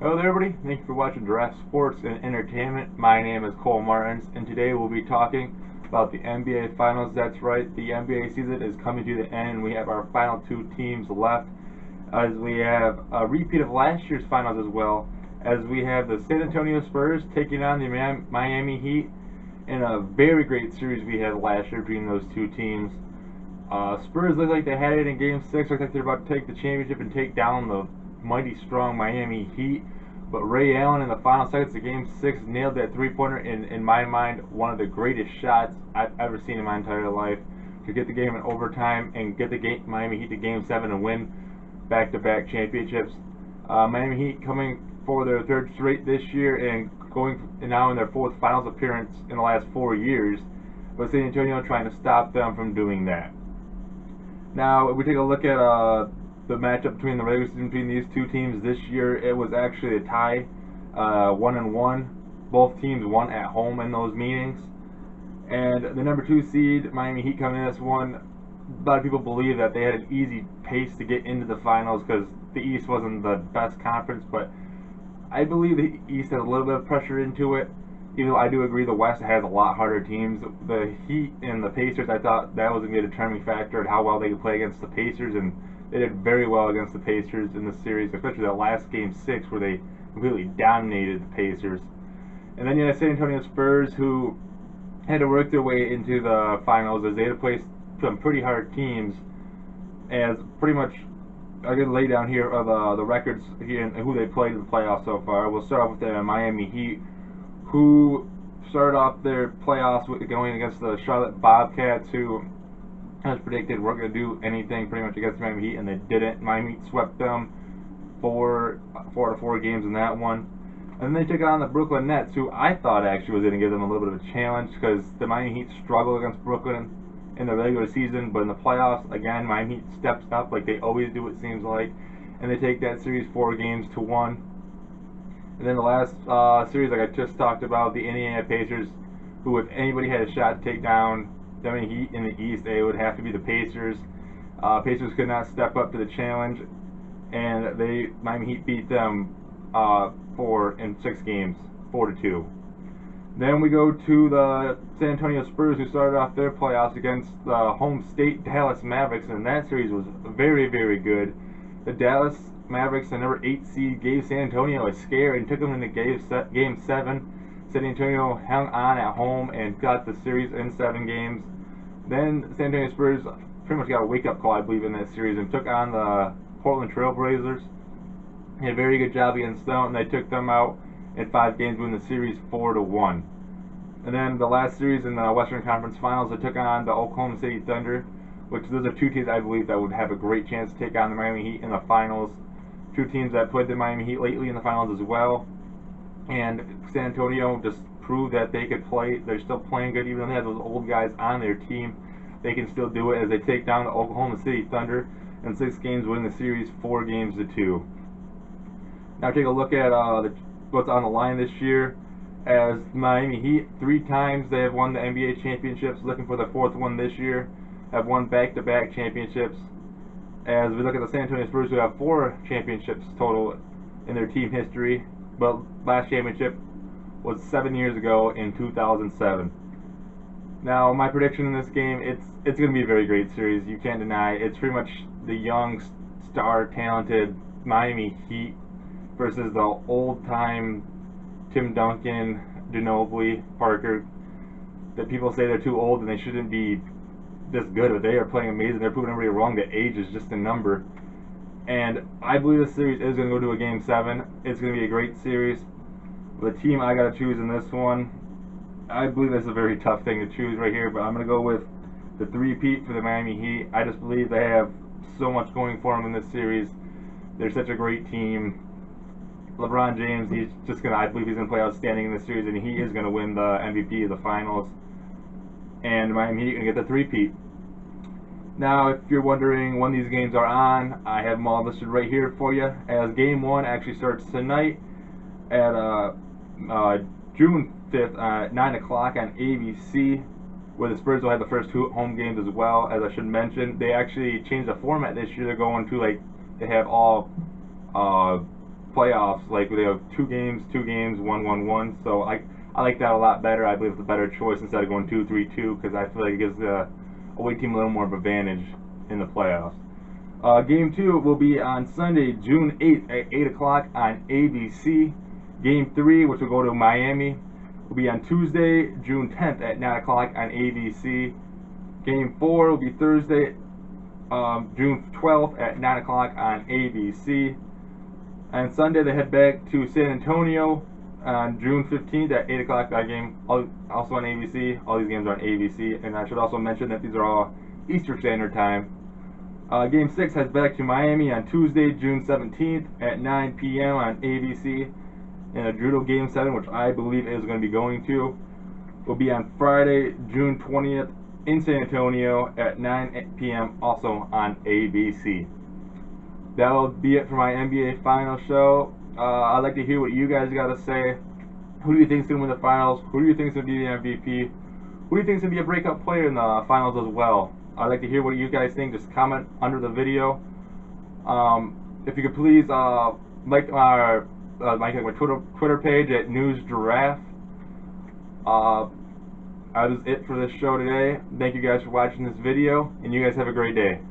Hello there, everybody. Thank you for watching Giraffe Sports and Entertainment. My name is Cole Martins, and today we'll be talking about the NBA Finals. That's right, the NBA season is coming to the end. We have our final two teams left, as we have a repeat of last year's finals as well, as we have the San Antonio Spurs taking on the Miami Heat in a very great series we had last year between those two teams. Spurs look like they had it in Game 6. Look like they're about to take the championship and take down the mighty strong Miami Heat. But Ray Allen in the final seconds of Game 6 nailed that three-pointer, in my mind, one of the greatest shots I've ever seen in my entire life, to get the game in overtime and get the Miami Heat to Game 7 and win back-to-back championships. Miami Heat coming for their third straight this year and going now in their fourth finals appearance in the last 4 years, but San Antonio trying to stop them from doing that. Now, if we take a look at the matchup between the regular season between these two teams this year, it was actually a tie, 1-1. Both teams won at home in those meetings. And the number 2 seed, Miami Heat, coming in this one, a lot of people believe that they had an easy pace to get into the finals because the East wasn't the best conference, but I believe the East has a little bit of pressure into it. Even though I do agree the West has a lot harder teams. The Heat and the Pacers, I thought that was going to be a determining factor in how well they could play against the Pacers, and they did very well against the Pacers in the series, especially that last Game 6 where they completely dominated the Pacers. And then you had San Antonio Spurs, who had to work their way into the finals as they had to play some pretty hard teams. As pretty much, I can lay down here of the records here and who they played in the playoffs so far. We'll start off with the Miami Heat, who started off their playoffs with going against the Charlotte Bobcats, who, as predicted, weren't going to do anything pretty much against Miami Heat, and they didn't. Miami Heat swept them 4 out of 4 games in that one. And then they took on the Brooklyn Nets, who I thought actually was going to give them a little bit of a challenge because the Miami Heat struggled against Brooklyn in the regular season, but in the playoffs, again, Miami Heat steps up like they always do, it seems like, and they take that series 4-1. And then the last series, like I just talked about, the Indiana Pacers, who, if anybody had a shot to take down the Miami Heat in the East, it would have to be the Pacers. Pacers could not step up to the challenge, and Miami Heat beat them in 6 games, 4-2. Then we go to the San Antonio Spurs, who started off their playoffs against the home state Dallas Mavericks, and that series was very, very good. The Dallas Mavericks, the number 8 seed, gave San Antonio a scare and took them into Game 7. San Antonio hung on at home and got the series in 7 games. Then San Antonio Spurs pretty much got a wake-up call, I believe, in that series and took on the Portland Trail Blazers. They had a very good job against them, and they took them out in 5 games, winning the series 4-1. And then the last series in the Western Conference Finals, they took on the Oklahoma City Thunder, which those are 2 teams I believe that would have a great chance to take on the Miami Heat in the finals. 2 teams that played the Miami Heat lately in the finals as well. And San Antonio just proved that they could play. They're still playing good, even though they have those old guys on their team. They can still do it as they take down the Oklahoma City Thunder in 6 games, winning the series 4-2. Now take a look at what's on the line this year. As Miami Heat, 3 times they have won the NBA championships, looking for the 4th one this year, have won back-to-back championships. As we look at the San Antonio Spurs, who have 4 championships total in their team history, but last championship was 7 years ago in 2007. Now, my prediction in this game, it's going to be a very great series. You can't deny it's pretty much the young, star-talented Miami Heat versus the old-time Tim Duncan, Ginobili, Parker, that people say they're too old and they shouldn't be this good, but they are playing amazing. They're proving everybody wrong that age is just a number. And I believe this series is going to go to a Game 7. It's going to be a great series. The team I got to choose in this one, I believe it's a very tough thing to choose right here, but I'm going to go with the 3-peat for the Miami Heat. I just believe they have so much going for them in this series. They're such a great team. LeBron James, I believe he's going to play outstanding in this series, and he is going to win the MVP of the finals. And Miami Heat going to get the 3-peat. Now, if you're wondering when these games are on, I have them all listed right here for you. As Game 1 actually starts tonight at June 5th at 9 o'clock on ABC, where the Spurs will have the first 2 home games as well. As I should mention, they actually changed the format this year. They're going to, they have all playoffs. Like they have two games, 1-1-1. So I like that a lot better. I believe it's a better choice instead of going 2-3-2, because I feel like it gives the away team a little more of advantage in the playoffs. Game 2 will be on Sunday, June 8th at 8 o'clock on ABC. Game 3, which will go to Miami, will be on Tuesday, June 10th at 9 o'clock on ABC. Game 4 will be Thursday, June 12th at 9 o'clock on ABC. And Sunday they head back to San Antonio on June 15th at 8 o'clock. That game also on ABC. All these games are on ABC. And I should also mention that these are all Eastern Standard Time. Game 6 heads back to Miami on Tuesday, June 17th at 9 p.m. on ABC. And a Judo Game 7, which I believe is going to be going to, will be on Friday, June 20th in San Antonio at 9 p.m. also on ABC. That'll be it for my NBA Finals show. I'd like to hear what you guys got to say. Who do you think is going to win the Finals? Who do you think is going to be the MVP? Who do you think is going to be a breakout player in the Finals as well? I'd like to hear what you guys think. Just comment under the video. If you could please like my Twitter page at News Giraffe. That is it for this show today. Thank you guys for watching this video, and you guys have a great day.